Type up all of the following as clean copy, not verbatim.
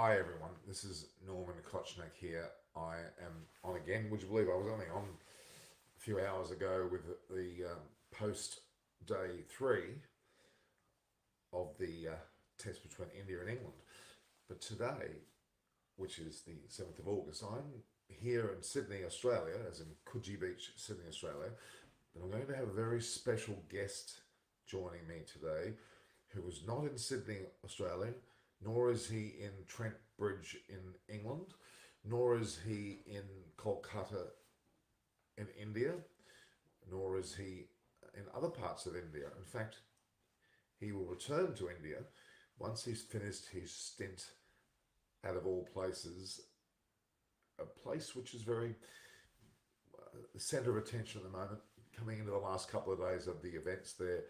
Hi everyone, this is Norman Kochnak here. I am on again. Would you believe I was only on a few hours ago with the post day three of the test between India and England. But today, which is the 7th of August, I'm here in Sydney, Australia, as in Coogee Beach, Sydney, Australia. And I'm going to have a very special guest joining me today who is not in Sydney, Australia, nor is he in Trent Bridge in England, nor is he in Kolkata in India, nor is he in other parts of India. In fact, he will return to India once he's finished his stint out of all places, a place which is very the centre of attention at the moment, coming into the last couple of days of the events there.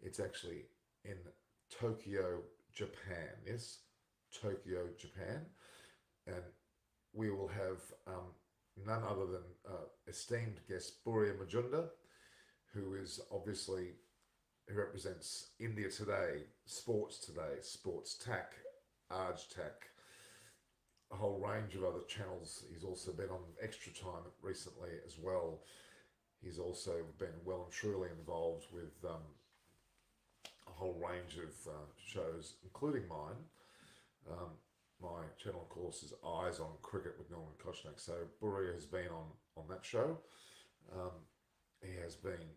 It's actually in Tokyo, Japan. Yes, Tokyo, Japan. And we will have none other than esteemed guest Boria Majumdar, who is obviously, who represents India Today, Sports Tack, Arj Tack, a whole range of other channels. He's also been on Extra Time recently as well. He's also been well and truly involved with a whole range of shows, including mine. My channel, of course, is Eyes on Cricket with Norman Kochnak. So Buria has been on that show. He has been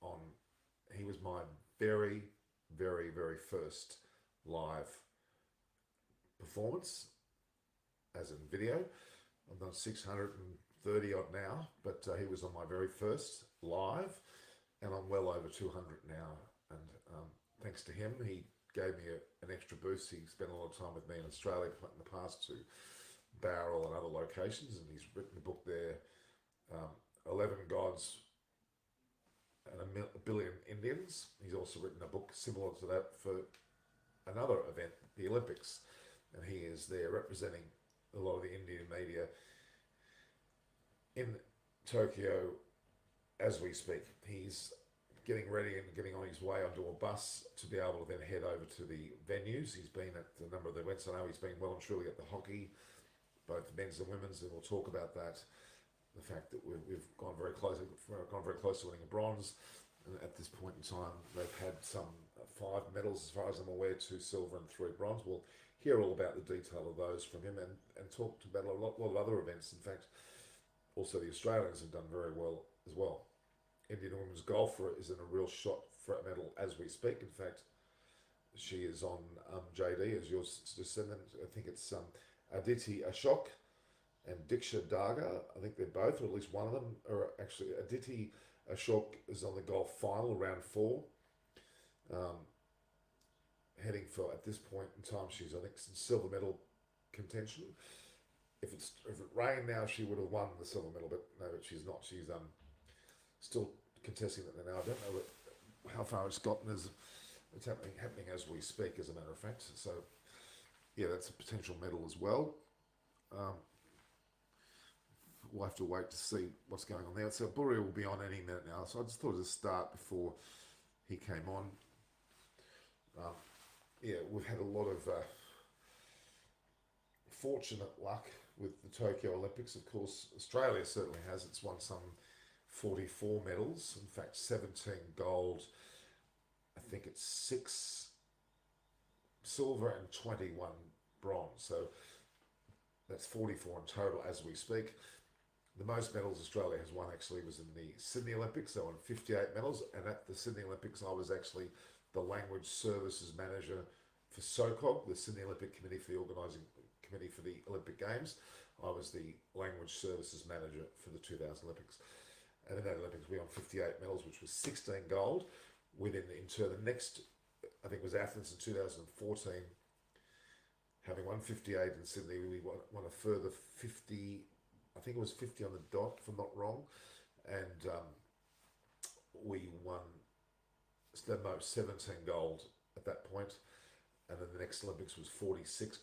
on. He was my very, very, very first live performance, as in video. I've done 630 odd now, but he was on my very first live, and I'm well over 200 now. And thanks to him, he gave me an extra boost. He spent a lot of time with me in Australia in the past to Bowral and other locations, and he's written a book there, 11 Gods and a Billion Indians. He's also written a book similar to that for another event, the Olympics, and he is there representing a lot of the Indian media in Tokyo as we speak. He's getting ready and getting on his way onto a bus to be able to then head over to the venues. He's been at a number of the events. I know he's been well and truly at the hockey, both men's and women's, and we'll talk about that. The fact that we've gone very close to winning a bronze. And at this point in time, they've had some 5 medals, as far as I'm aware, 2 silver and 3 bronze. We'll hear all about the detail of those from him, and talk about a lot of other events. In fact, also the Australians have done very well as well. Indian women's golfer is in a real shot for a medal as we speak. In fact, she is on JD, as yours descendant. I think it's Aditi Ashok and Diksha Daga. I think they're both, or at least one of them, are actually. Aditi Ashok is on the golf final, round 4. Heading for, at this point in time, she's, I think, silver medal contention. If it rained now, she would have won the silver medal, but no, she's not. She's still contesting that now. I don't know how far it's gotten. It's happening as we speak, as a matter of fact. So, yeah, that's a potential medal as well. We'll have to wait to see what's going on there. So Buria will be on any minute now. So I just thought I'd start before he came on. Yeah, we've had a lot of fortunate luck with the Tokyo Olympics. Of course, Australia certainly has. It's won some 44 medals. In fact, 17 gold. I think it's 6 silver and 21 bronze. So that's 44 in total as we speak. The most medals Australia has won actually was in the Sydney Olympics. They won 58 medals, and at the Sydney Olympics I was actually the language services manager for SOCOG, the Sydney Olympic Committee, for the organising committee for the Olympic Games. I was the language services manager for the 2000 Olympics. And in that Olympics we won 58 medals, which was 16 gold. Within the next, I think it was Athens in 2014, having won 58 in Sydney, we won a further 50, I think it was 50 on the dot, if I'm not wrong. And we won 17 gold at that point. And then the next Olympics was 46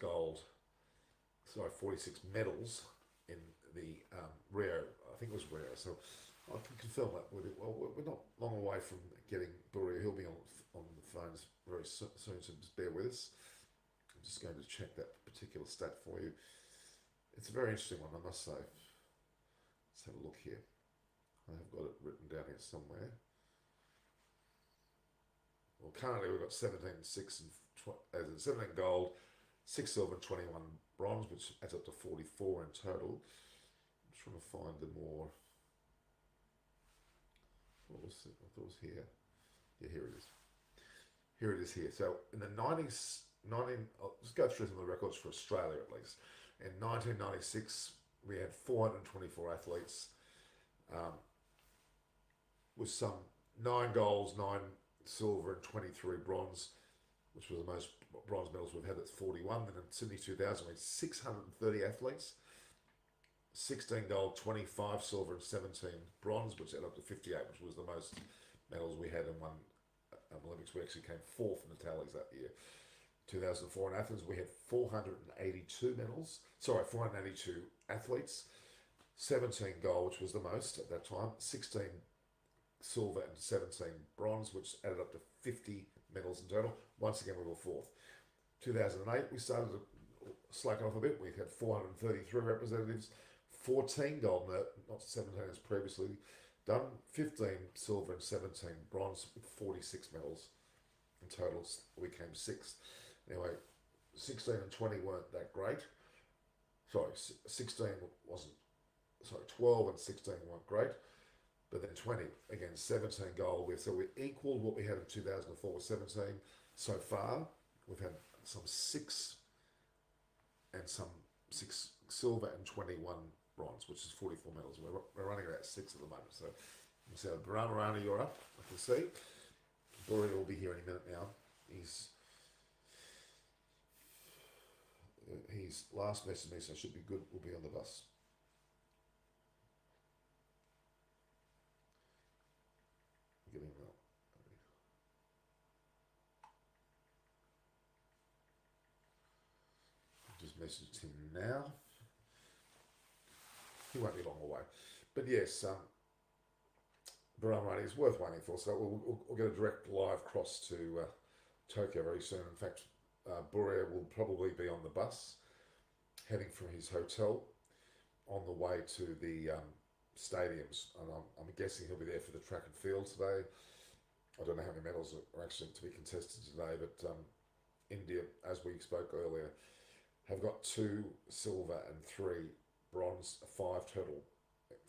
medals in the Rio, I think it was Rio. So I can confirm that. We're not long away from getting Buria. He'll be on the phones very soon, so just bear with us. I'm just going to check that particular stat for you. It's a very interesting one, I must say. Let's have a look here. I have got it written down here somewhere. Well, currently we've got 17, 6 and 17 gold, 6 silver and 21 bronze, which adds up to 44 in total. I'm trying to find the more. What was it? I thought it was here. Yeah, here it is. Here it is here. So in the 90s, let's go through some of the records for Australia at least. In 1996, we had 424 athletes with some 9 golds, 9 silver and 23 bronze, which was the most bronze medals we've had. That's 41. Then in Sydney 2000, we had 630 athletes, 16 gold, 25 silver and 17 bronze, which added up to 58, which was the most medals we had in one Olympics. We actually came fourth in the tallies that year. 2004 in Athens, we had 482 athletes, 17 gold, which was the most at that time, 16 silver and 17 bronze, which added up to 50 medals in total. Once again, we were fourth. 2008, we started to slacken off a bit. We had 433 representatives, 14 gold, not 17 as previously done, 15 silver and 17 bronze, with 46 medals in total. We came sixth. Anyway, 16 and 20 weren't that great. Sorry, 12 and 16 weren't great. But then 20, again, 17 gold. So we equaled what we had in 2004 with 17. So far, we've had some 6 silver and 21 bronze, which is 44 medals. We're running about 6 at the moment. So Baramarani, you're up, I can see. Boria will be here any minute now. He's last message me, so should be good. We'll be on the bus. Getting that. Just messaged him now. He won't be long away. But yes, Baramani is worth waiting for. So we'll get a direct live cross to Tokyo very soon. In fact, Boria will probably be on the bus heading from his hotel on the way to the stadiums, and I'm guessing he'll be there for the track and field today. I don't know how many medals are actually to be contested today, but India, as we spoke earlier, have got 2 silver and 3 bronze, 5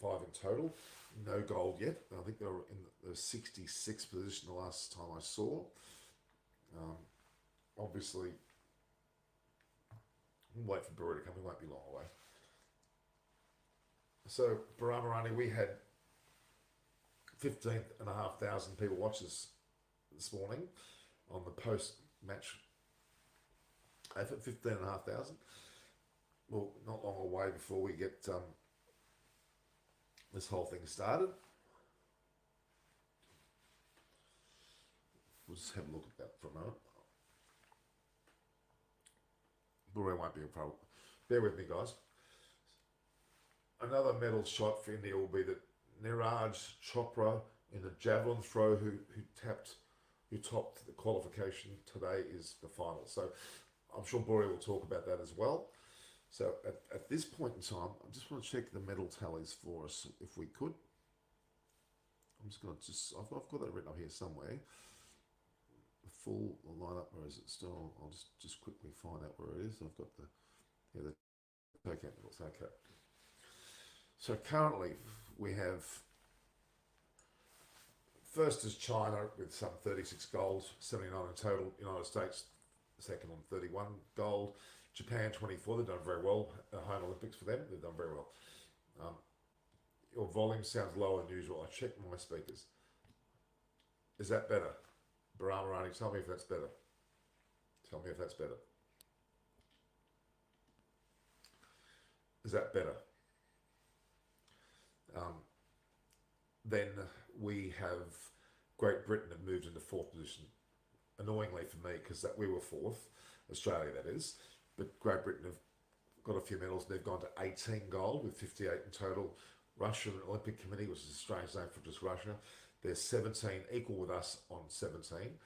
in total. No gold yet. I think they were in the 66th position the last time I saw. Obviously, we'll wait for Boria to come. He won't be long away. So, Baramarani, we had 15,500 people watch us this morning on the post-match effort. 15,500. Well, not long away before we get this whole thing started. We'll just have a look at that for a moment. Boria won't be a problem. Bear with me, guys. Another medal shot for India will be that Neeraj Chopra in the javelin throw, who topped the qualification today, is the final. So I'm sure Boria will talk about that as well. So at this point in time, I just want to check the medal tallies for us, if we could. I'm just going to I've got that written up here somewhere. The full lineup, or is it still? I'll just quickly find out where it is. I've got the Tokyo medals. Okay. So currently we have, first is China with some 36 gold, 79 in total. United States second on 31 gold. Japan 24. They've done very well. Home Olympics for them. They've done very well. Your volume sounds lower than usual. I checked my speakers. Is that better? Baramarani, tell me if that's better. Tell me if that's better. Is that better? Then we have Great Britain have moved into 4th position. Annoyingly for me, because we were 4th, Australia that is. But Great Britain have got a few medals. They've gone to 18 gold with 58 in total. Russian Olympic Committee, which is a strange name for just Russia, they're 17, equal with us on 17.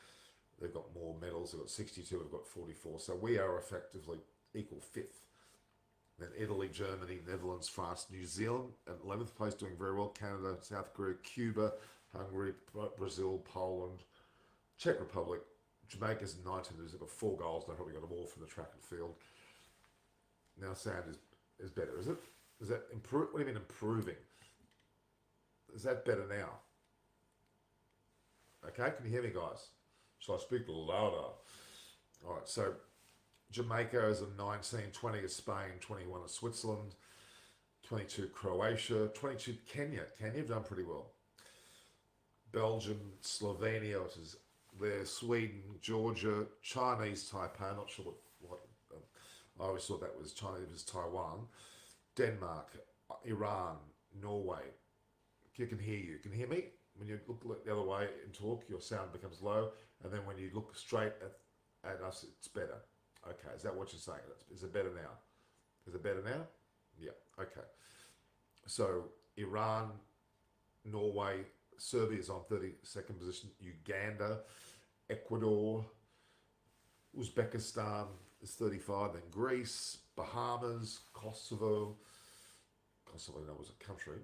They've got more medals. They've got 62. We've got 44. So we are effectively equal fifth. Then Italy, Germany, Netherlands, France, New Zealand at 11th place, doing very well. Canada, South Korea, Cuba, Hungary, Brazil, Poland, Czech Republic. Jamaica's 19. They've got 4 goals. They probably got them all from the track and field. Now sand is better, is it? Is that improve? What do you mean improving? Is that better now? Okay, can you hear me, guys? Shall I speak louder? All right, so Jamaica is a 19, 20 is Spain, 21 is Switzerland, 22 Croatia, 22 Kenya. Kenya have done pretty well. Belgium, Slovenia, which is there, Sweden, Georgia, Chinese Taipei, not sure what I always thought that was China, it was Taiwan, Denmark, Iran, Norway. You can hear you. Can you hear me? When you look the other way and talk, your sound becomes low, and then when you look straight at us, it's better. Okay, is that what you're saying? Is it better now? Is it better now? Yeah, okay. So Iran, Norway, Serbia is on 32nd position, Uganda, Ecuador, Uzbekistan is 35, then Greece, Bahamas, Kosovo that was a country.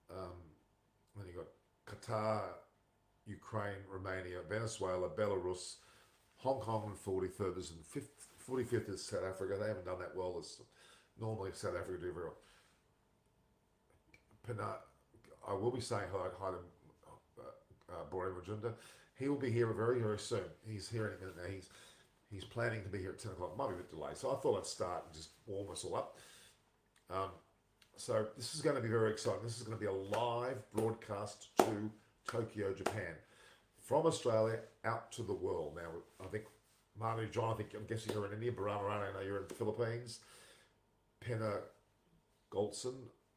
Then you got Qatar, Ukraine, Romania, Venezuela, Belarus, Hong Kong in 43rd, and 45th is South Africa. They haven't done that well. As normally South Africa do very well. I will be saying hi to Boria Majumdar. He will be here very, very soon. He's here in a minute now. He's planning to be here at 10 o'clock. Might be a bit delayed. So I thought I'd start and just warm us all up. So this is going to be very exciting. This is going to be a live broadcast to Tokyo, Japan. From Australia out to the world. Now, I think, Manu, John, I'm guessing you're in India. Barama, I know you're in the Philippines. Penna Goldson,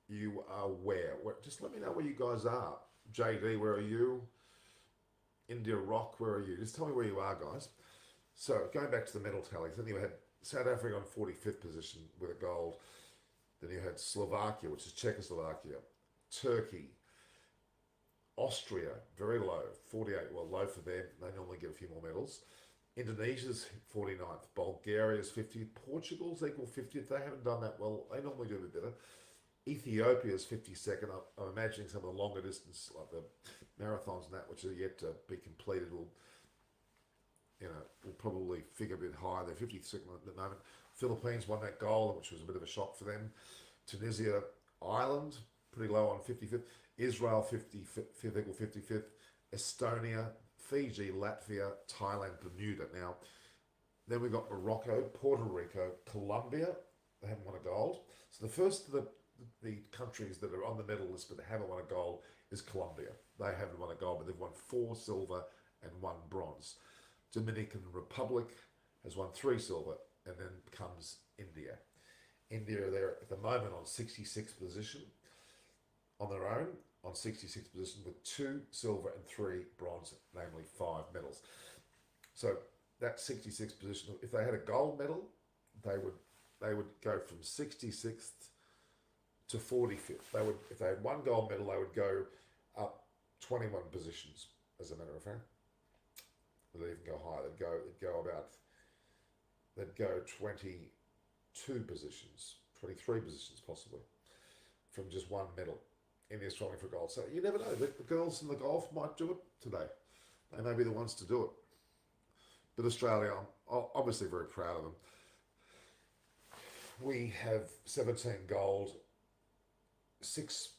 you are where? Just let me know where you guys are. JD, where are you? India Rock, where are you? Just tell me where you are, guys. So, going back to the medal tallies, then you had South Africa on 45th position with a gold. Then you had Slovakia, which is Czechoslovakia, Turkey, Austria, very low, 48, well, low for them. They normally get a few more medals. Indonesia's 49th, Bulgaria's 50th, Portugal's equal 50th. They haven't done that well. They normally do a bit better. Ethiopia's 52nd. I'm imagining some of the longer distance, like the marathons and that, which are yet to be completed, will probably figure a bit higher. They're 52nd at the moment. Philippines won that gold, which was a bit of a shock for them. Tunisia, Ireland, pretty low on 55th. Israel, 55th, equal 55th. Estonia, Fiji, Latvia, Thailand, Bermuda. Now, then we got Morocco, Puerto Rico, Colombia. They haven't won a gold. So the first of the countries that are on the medal list but they haven't won a gold is Colombia. They haven't won a gold, but they've won 4 silver and 1 bronze. Dominican Republic has won 3 silver, and then comes India. India are there at the moment on 66th position on their own, on 66th position with 2 silver and 3 bronze, namely 5 medals. So that 66th position, if they had a gold medal, they would go from 66th to 45th. If they had 1 gold medal, they would go up 21 positions, as a matter of fact. They'd even go higher. They'd go 22 positions, 23 positions possibly, from just 1 medal. India's strongly for gold. So you never know. The girls in the golf might do it today. They may be the ones to do it. But Australia, I'm obviously very proud of them. We have 17 gold, 6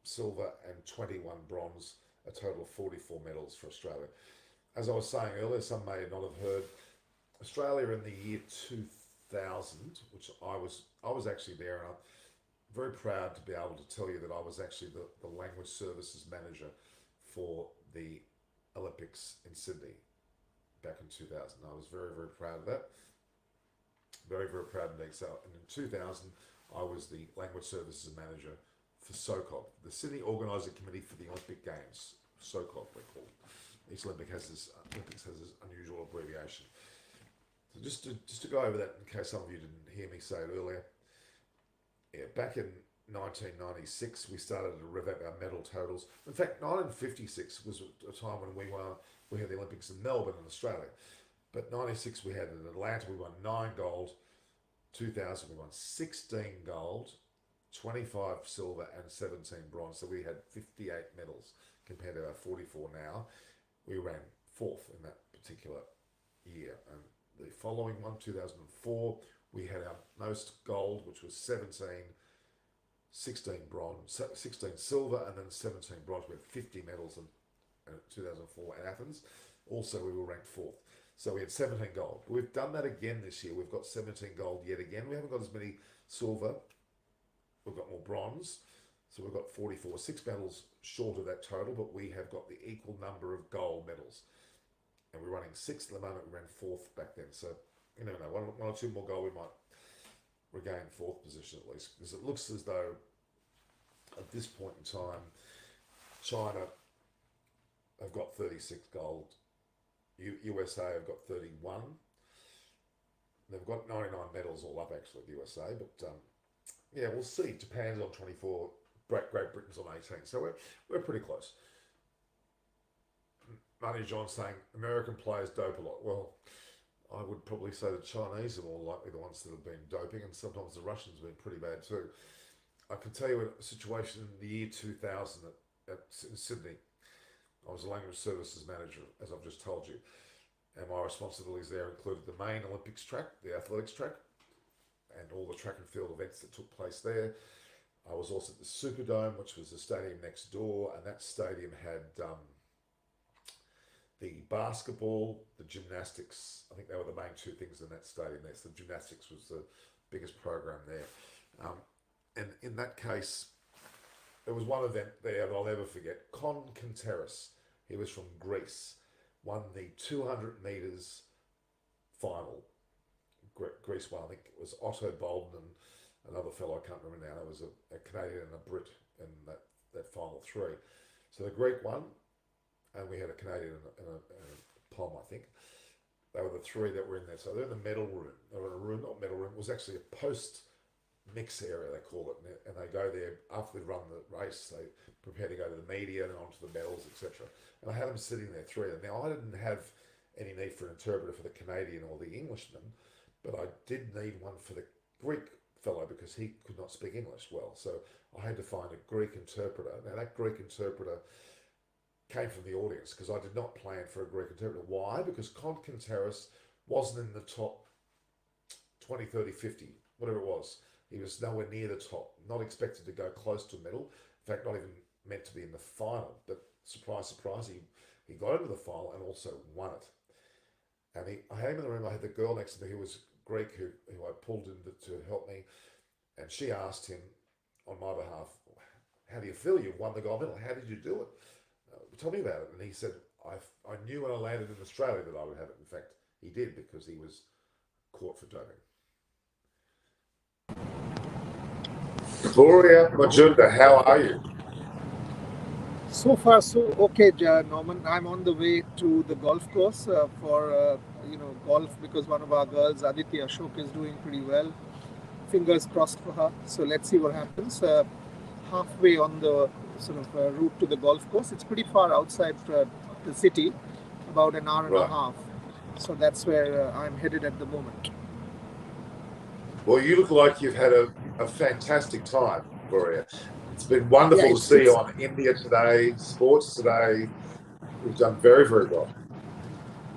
silver and 21 bronze, a total of 44 medals for Australia. As I was saying earlier, some may not have heard, Australia in the year 2000, which I was actually there, and I'm very proud to be able to tell you that I was actually the language services manager for the Olympics in Sydney back in 2000. I was very, very proud of that. Very, very proud indeed. So, and in 2000, I was the language services manager for SOCOB, the Sydney Organising Committee for the Olympic Games. SOCOB, they're called. Each Olympics has this unusual abbreviation. So just to go over that, in case some of you didn't hear me say it earlier, back in 1996 we started to revamp our medal totals. In fact, 1956 was a time when we had the Olympics in Melbourne in Australia. But 96 we had in Atlanta, we won 9 gold. 2000 we won 16 gold, 25 silver and 17 bronze. So we had 58 medals compared to our 44 now. We ran fourth in that particular year. And the following one, 2004, we had our most gold, which was 17, 16 bronze, 16 silver, and then 17 bronze. We had 50 medals in 2004 at Athens. Also, we were ranked fourth. So we had 17 gold. We've done that again this year. We've got 17 gold yet again. We haven't got as many silver. We've got more bronze. So we've got 44, 6 medals short of that total, but we have got the equal number of gold medals. And we're running sixth at the moment. We ran fourth back then. So you never know. One or two more gold, we might regain fourth position at least. Because it looks as though at this point in time, China have got 36 gold. USA have got 31. They've got 99 medals all up actually, the USA. But yeah, we'll see. Japan's on 24. Great Britain's on 18. So we're pretty close. Money John saying American players dope a lot. Well, I would probably say the Chinese are more likely the ones that have been doping, and sometimes the Russians have been pretty bad too. I can tell you a situation in the year 2000 in Sydney. I was a language services manager, as I've just told you, and my responsibilities there included the main Olympics track, the athletics track, and all the track and field events that took place there. I was also at the Superdome, which was the stadium next door, and that stadium had the basketball, the gymnastics. I think they were the main two things in that stadium there. So the gymnastics was the biggest program there. And in that case, there was one event there that I'll never forget. Con Conteris, he was from Greece, won the 200 metres final. Greece won, I think it was Otto Bolden and another fellow, I can't remember now. There was a Canadian and a Brit in that final three. So the Greek won, and we had a Canadian and a Pom, I think. They were the three that were in there. So they're in the medal room. They were in a room, not medal room, it was actually a post-mix area, they call it. And they go there after they run the race. They prepare to go to the media and onto the medals, etc. And I had them sitting there, three of them. Now, I didn't have any need for an interpreter for the Canadian or the Englishman, but I did need one for the Greek fellow because he could not speak English well. So I had to find a Greek interpreter. Now, that Greek interpreter came from the audience because I did not plan for a Greek interpreter. Why? Because Concanteris wasn't in the top 20, 30, 50, whatever it was. He was nowhere near the top, not expected to go close to a medal. In fact, not even meant to be in the final. But surprise, surprise, he got into the final and also won it. And I had him in the room. I had the girl next to me who was Greek, who I pulled in to help me. And she asked him on my behalf, how do you feel? You've won the gold medal. How did you do it? Tell me about it. And he said, I knew when I landed in Australia that I would have it. In fact, he did because he was caught for doping. Boria Majumdar, how are you? So far, so okay, Norman. I'm on the way to the golf course for golf because one of our girls, Aditi Ashok, is doing pretty well. Fingers crossed for her. So let's see what happens. Halfway on the sort of route to the golf course. It's pretty far outside the city, about an hour and a half. So that's where I'm headed at the moment. Well, you look like you've had a fantastic time, Boria. It's been wonderful to see you on India Today, Sports Today. You've done very, very well.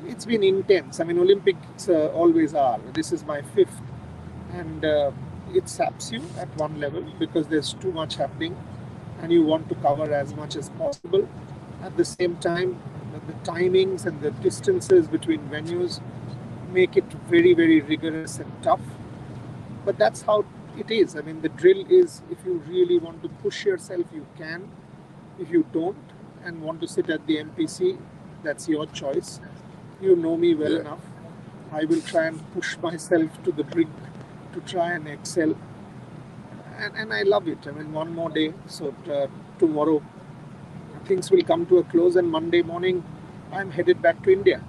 It's been intense. I mean, Olympics always are. This is my fifth. And it saps you at one level because there's too much happening and you want to cover as much as possible. At the same time, the timings and the distances between venues make it very, very rigorous and tough. But that's how it is. I mean, the drill is if you really want to push yourself, you can. If you don't and want to sit at the MPC, that's your choice. You know me well enough. I will try and push myself to the brink to try and excel. And I love it. I mean, one more day. So tomorrow things will come to a close, and Monday morning I'm headed back to India.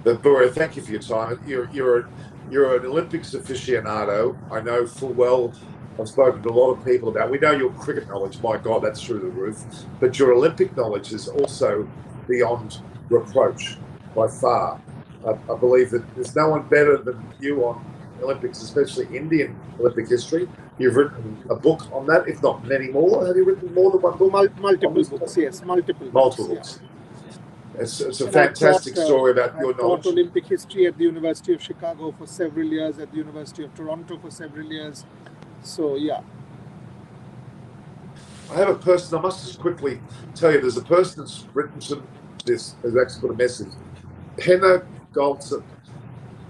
But Boria, thank you for your time. You're an Olympics aficionado. I know full well I've spoken to a lot of people about. We know your cricket knowledge, my God, that's through the roof. But your Olympic knowledge is also beyond reproach by far. I believe that there's no one better than you on Olympics, especially Indian Olympic history. You've written a book on that, if not many more. Have you written more than one book? Multiple books, yes, multiple books. Yeah. It's a and fantastic story about your knowledge. I taught Olympic history at the University of Chicago for several years, at the University of Toronto for several years. So, yeah. I have a person, I must just quickly tell you, there's a person that's written to this, has actually put a message. Penna Golson,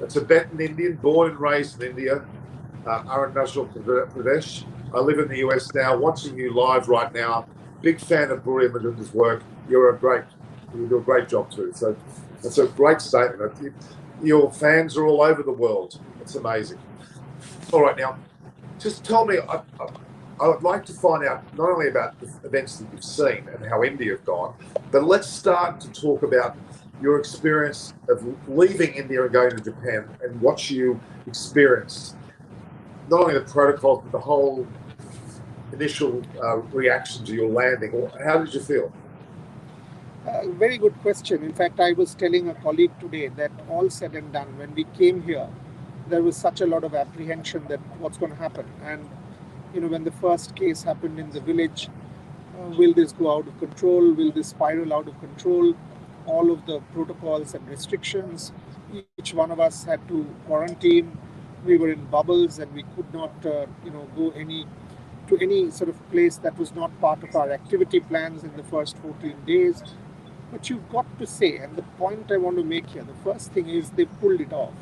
a Tibetan Indian, born and raised in India, Arunachal Pradesh. I live in the US now, watching you live right now. Big fan of Boria Majumdar's work. You do a great job too. So that's a great statement. Your fans are all over the world. It's amazing. All right, now, just tell me, I would like to find out not only about the events that you've seen and how India have gone, but let's start to talk about your experience of leaving India and going to Japan and what you experienced. Not only the protocols, but the whole initial reaction to your landing. How did you feel? Very good question. In fact, I was telling a colleague today that all said and done, when we came here, there was such a lot of apprehension that what's going to happen. And, when the first case happened in the village, will this go out of control? Will this spiral out of control? All of the protocols and restrictions, each one of us had to quarantine. We were in bubbles and we could not, go to any sort of place that was not part of our activity plans in the first 14 days. But you've got to say, and the point I want to make here, the first thing is they pulled it off.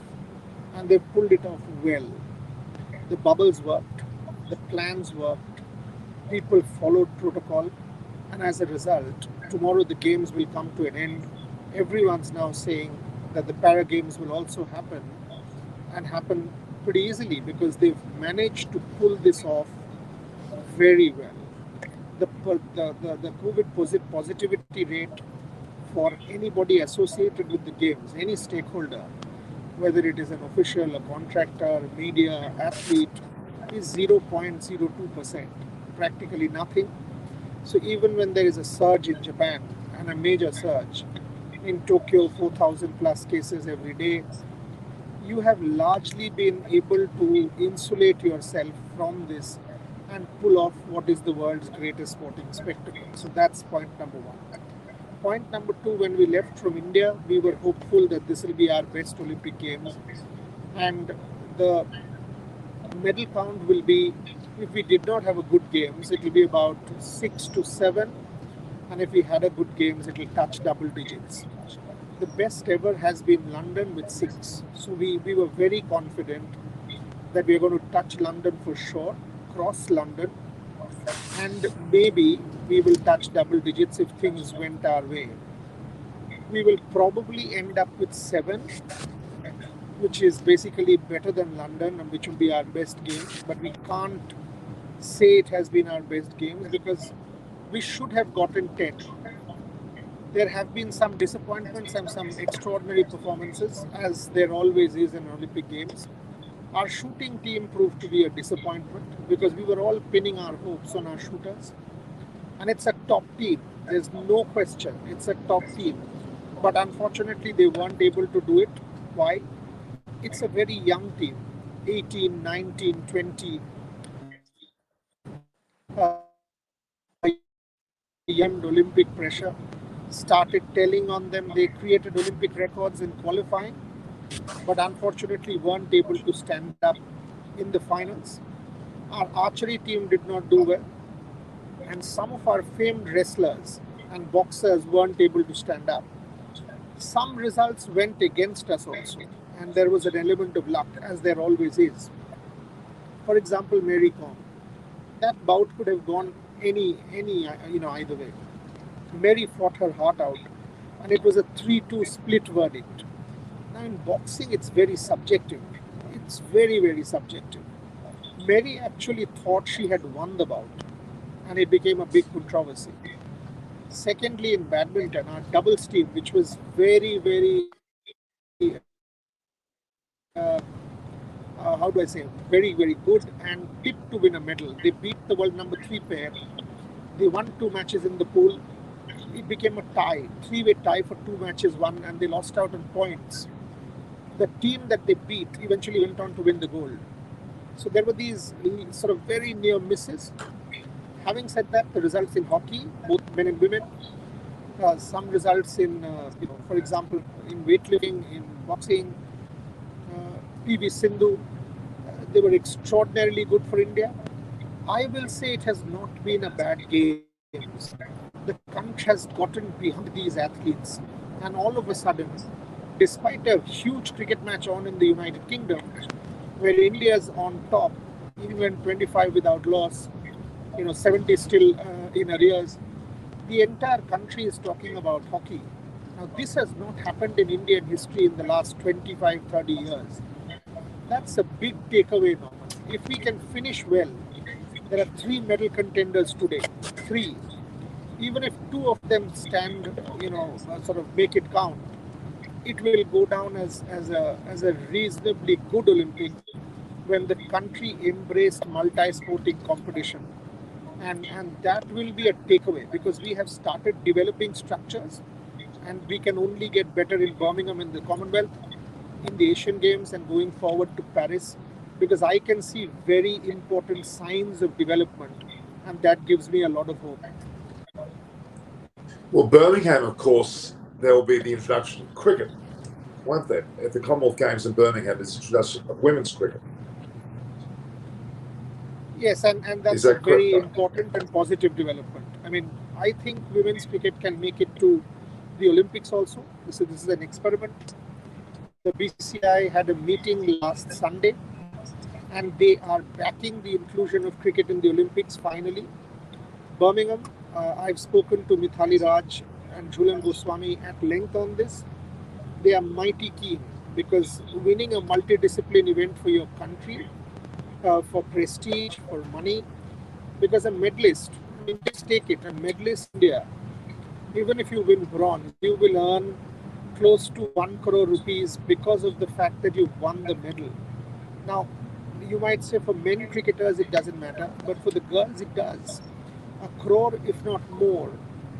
And they pulled it off well. The bubbles worked, the plans worked, people followed protocol, and as a result, tomorrow the games will come to an end. Everyone's now saying that the para games will also happen, and happen pretty easily because they've managed to pull this off very well. The COVID positivity rate for anybody associated with the games, any stakeholder, whether it is an official, a contractor, media, athlete, is 0.02%, practically nothing. So even when there is a surge in Japan, and a major surge, in Tokyo, 4,000 plus cases every day, you have largely been able to insulate yourself from this and pull off what is the world's greatest sporting spectacle. So that's point number one. Point number two, when we left from India, we were hopeful that this will be our best Olympic Games. And the medal count will be, if we did not have a good games, it will be about 6 to 7. And if we had a good games, it will touch double digits. The best ever has been London with 6. So we were very confident that we are going to touch London for sure, cross London, and maybe we will touch double digits if things went our way. We will probably end up with 7, which is basically better than London and which will be our best game. But we can't say it has been our best games because we should have gotten 10. There have been some disappointments and some extraordinary performances, as there always is in Olympic Games. Our shooting team proved to be a disappointment because we were all pinning our hopes on our shooters. And it's a top team. There's no question. It's a top team. But unfortunately, they weren't able to do it. Why? It's a very young team. 18, 19, 20. Olympic pressure started telling on them. They created Olympic records in qualifying, but unfortunately weren't able to stand up in the finals. Our archery team did not do well, and some of our famed wrestlers and boxers weren't able to stand up. Some results went against us also, and there was an element of luck, as there always is. For example, Mary Kom. That bout could have gone either way. Mary fought her heart out, and it was a 3-2 split verdict. Now in boxing, it's very subjective. It's very, very subjective. Mary actually thought she had won the bout, and it became a big controversy. Secondly, in badminton, our doubles team, which was very, very how do I say, very, very good and tipped to win a medal. They beat the world number 3 pair. They won 2 matches in the pool. It became a tie, 3-way tie for 2 matches won, and they lost out on points. The team that they beat eventually went on to win the gold. So there were these sort of very near misses. Having said that, the results in hockey, both men and women, some results in, for example, in weightlifting, in boxing, PV Sindhu, they were extraordinarily good for India. I will say it has not been a bad games. The country has gotten behind these athletes, and all of a sudden, despite a huge cricket match on in the United Kingdom, where India is on top, England 25 without loss, 70 still in arrears, the entire country is talking about hockey. Now, this has not happened in Indian history in the last 25, 30 years. That's a big takeaway, Norman. If we can finish well, there are 3 medal contenders today. 3. Even if 2 of them stand, sort of make it count, it will go down as a reasonably good Olympic when the country embraced multi-sporting competition. And that will be a takeaway, because we have started developing structures, and we can only get better in Birmingham, in the Commonwealth, in the Asian Games, and going forward to Paris, because I can see very important signs of development, and that gives me a lot of hope. Well, Birmingham, of course, there will be the introduction of cricket, won't there? At the Commonwealth Games in Birmingham, there's the introduction of women's cricket. Yes, and that's a very important and positive development. I mean, I think women's cricket can make it to the Olympics also. So this is an experiment. The BCCI had a meeting last Sunday, and they are backing the inclusion of cricket in the Olympics finally. Birmingham, I've spoken to Mithali Raj and Jhulan Goswami at length on this. They are mighty keen, because winning a multidiscipline event for your country, for prestige, for money, because a medalist, just take it, a medalist India, even if you win bronze, you will earn close to 1 crore rupees because of the fact that you've won the medal. Now, you might say for men cricketers it doesn't matter, but for the girls it does. 1 crore, if not more,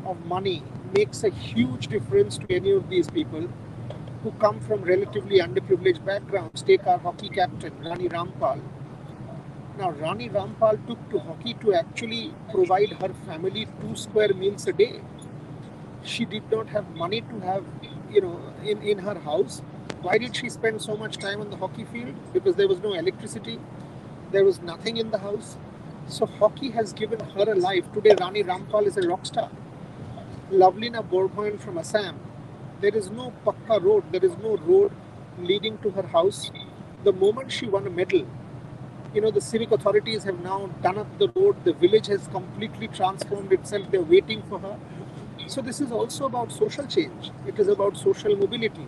of money makes a huge difference to any of these people who come from relatively underprivileged backgrounds. Take our hockey captain, Rani Rampal. Now, Rani Rampal took to hockey to actually provide her family 2 square meals a day. She did not have money to have, in her house. Why did she spend so much time on the hockey field? Because there was no electricity. There was nothing in the house. So hockey has given her a life. Today, Rani Rampal is a rock star. Lovelina Borgohain from Assam. There is no pakka road. There is no road leading to her house. The moment she won a medal, the civic authorities have now done up the road. The village has completely transformed itself. They're waiting for her. So this is also about social change. It is about social mobility.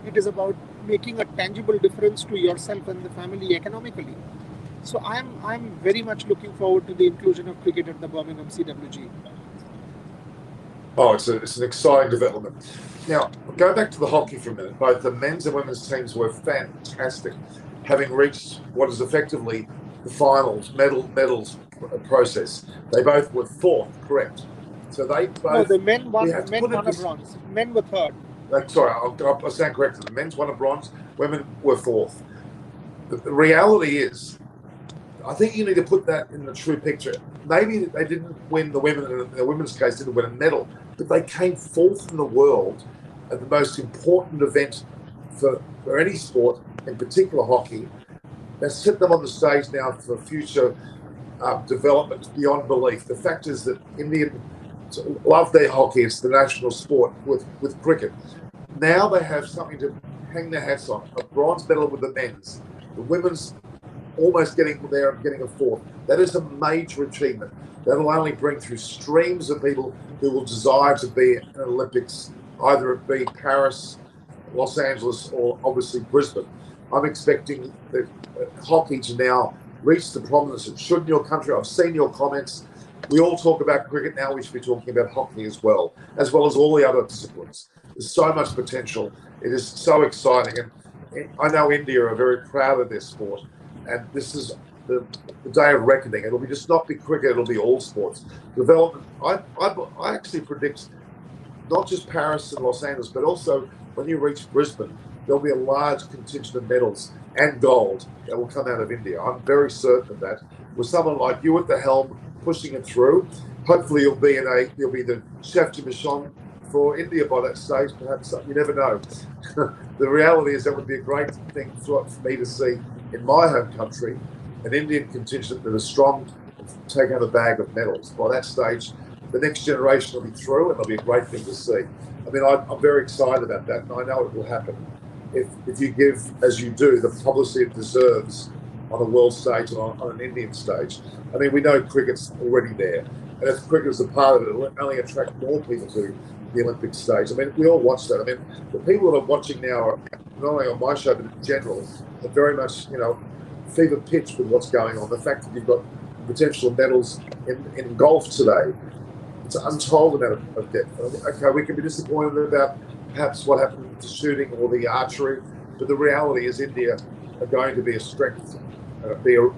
It is about making a tangible difference to yourself and the family economically. So I'm very much looking forward to the inclusion of cricket at the Birmingham CWG. Oh, it's an exciting development. Now, go back to the hockey for a minute. Both the men's and women's teams were fantastic, having reached what is effectively the finals, medals process. They both were 4th, correct? So they both... No, the men won a bronze. Men were 3rd. Sorry, I'll stand corrected. The men's won a bronze, women were 4th. The reality is, I think you need to put that in the true picture. Maybe they didn't win, the women, in the women's case, didn't win a medal, but they came 4th in the world at the most important event for any sport, in particular hockey. They set them on the stage now for future development beyond belief. The fact is that Indians love their hockey. It's the national sport with cricket. Now they have something to hang their hats on. A bronze medal with the men's. The women's almost getting there and getting a 4th. That is a major achievement. That will only bring through streams of people who will desire to be in Olympics, either it be Paris, Los Angeles, or obviously Brisbane. I'm expecting the hockey to now reach the prominence it should in your country. I've seen your comments. We all talk about cricket now. We should be talking about hockey as well as all the other disciplines. There's so much potential. It is so exciting. And I know India are very proud of their sport, and this is the day of reckoning. It'll be just not be cricket; it'll be all sports development. I actually predict not just Paris and Los Angeles, but also when you reach Brisbane, there'll be a large contingent of medals and gold that will come out of India. I'm very certain of that. With someone like you at the helm pushing it through, hopefully you'll be the chef de mission for India by that stage. Perhaps you never know. The reality is that would be a great thing for me to see in my home country, an Indian contingent that is strong and take out a bag of medals. By that stage, the next generation will be through, and it'll be a great thing to see. I mean, I'm very excited about that, and I know it will happen if you give, as you do, the publicity it deserves on a world stage and on an Indian stage. I mean, we know cricket's already there, and if cricket is a part of it, it'll only attract more people to the Olympic stage. I mean, we all watch that. I mean, the people that are watching now are not only on my show, but in general, are very much, fever pitch with what's going on. The fact that you've got potential medals in golf today, it's an untold amount of depth. Okay, we can be disappointed about perhaps what happened with the shooting or the archery, but the reality is India are going to be a strength, be a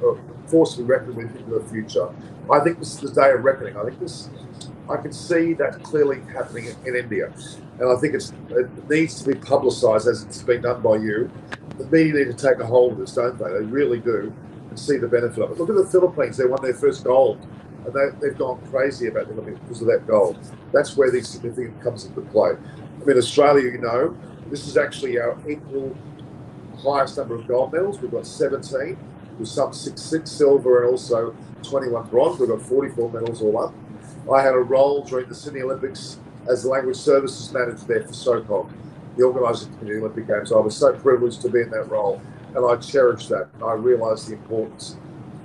force to be reckoned with into the future. I think this is the day of reckoning. I can see that clearly happening in India, and I think it needs to be publicised as it's been done by you. The media need to take a hold of this, don't they? They really do, and see the benefit of it. Look at the Philippines; they won their first gold, and they've gone crazy about the Olympics because of that gold. That's where the significance comes into play. I mean, Australia, this is actually our equal highest number of gold medals. We've got 17, with some 6 silver and also 21 bronze. We've got 44 medals all up. I had a role during the Sydney Olympics as the language services manager there for SOCOG, the organising committee of the Olympic Games. I was so privileged to be in that role, and I cherished that. And I realised the importance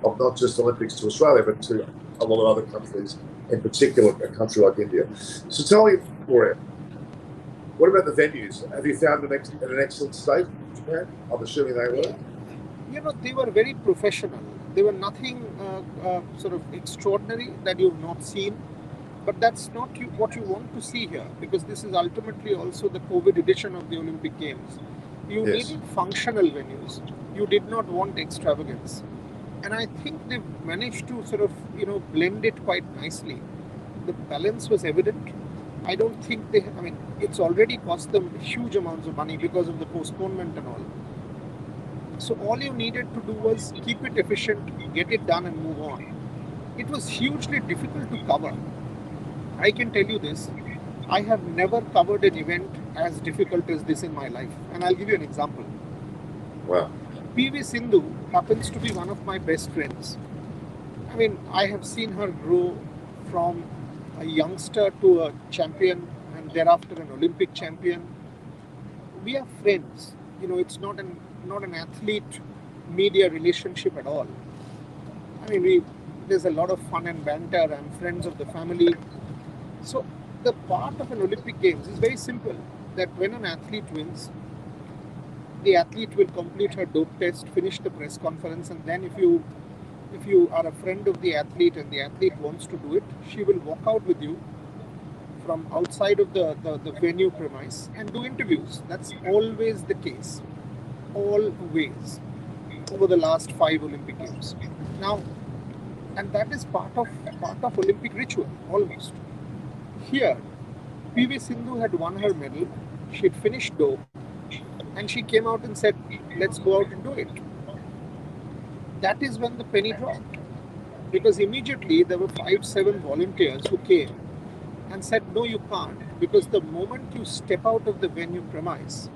of not just Olympics to Australia, but to a lot of other countries, in particular a country like India. So tell me, Boria, what about the venues? Have you found them in an excellent state in Japan? I'm assuming they were. They were very professional. They were nothing sort of extraordinary that you've not seen. But that's not what you want to see here, because this is ultimately also the COVID edition of the Olympic Games. You needed functional venues. You did not want extravagance. And I think they've managed to sort of, blend it quite nicely. The balance was evident. I don't think it's already cost them huge amounts of money because of the postponement and all. So all you needed to do was keep it efficient, get it done and move on. It was hugely difficult to cover. I can tell you this, I have never covered an event as difficult as this in my life. And I'll give you an example. Wow. PV Sindhu happens to be one of my best friends. I mean, I have seen her grow from a youngster to a champion and thereafter an Olympic champion. We are friends. It's not an athlete-media relationship at all. I mean, there's a lot of fun and banter. I'm friends of the family. So the part of an Olympic Games is very simple, that when an athlete wins, the athlete will complete her dope test, finish the press conference, and then if you are a friend of the athlete and the athlete wants to do it, she will walk out with you from outside of the venue premise and do interviews. That's always the case. Always. Over the last 5 Olympic Games. Now, and that is part of Olympic ritual, almost. Here, PV Sindhu had won her medal, she had finished dope, and she came out and said, let's go out and do it. That is when the penny dropped. Because immediately there were 5-7 volunteers who came and said, no, you can't. Because the moment you step out of the venue premise,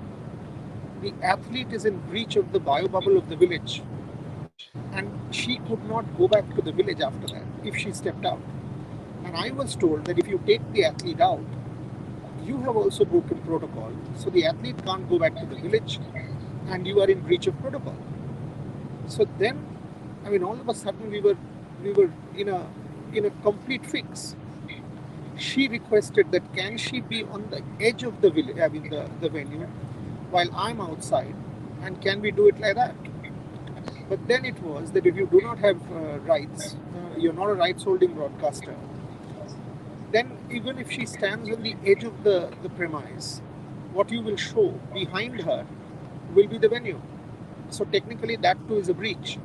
the athlete is in breach of the biobubble of the village. And she could not go back to the village after that if she stepped out. And I was told that if you take the athlete out, you have also broken protocol. So the athlete can't go back to the village and you are in breach of protocol. So then, all of a sudden we were in a complete fix. She requested that can she be on the edge of the village, the venue, while I'm outside, and can we do it like that? But then it was that if you do not have rights, you're not a rights-holding broadcaster, then even if she stands on the edge of the premise, what you will show behind her will be the venue. So technically that too is a breach.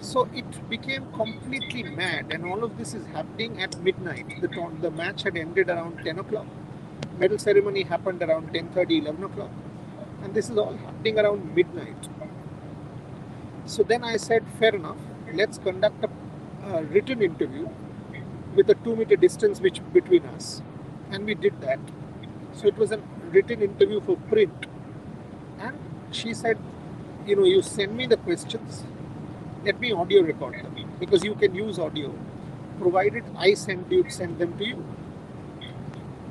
So it became completely mad, and all of this is happening at midnight. The match had ended around 10 o'clock. Medal ceremony happened around 10:30, 11 o'clock. And this is all happening around midnight. So then I said, fair enough, let's conduct a written interview with a 2 meter distance between us. And we did that. So it was a written interview for print. And she said, you send me the questions, let me audio record them, because you can use audio, provided I send them to you.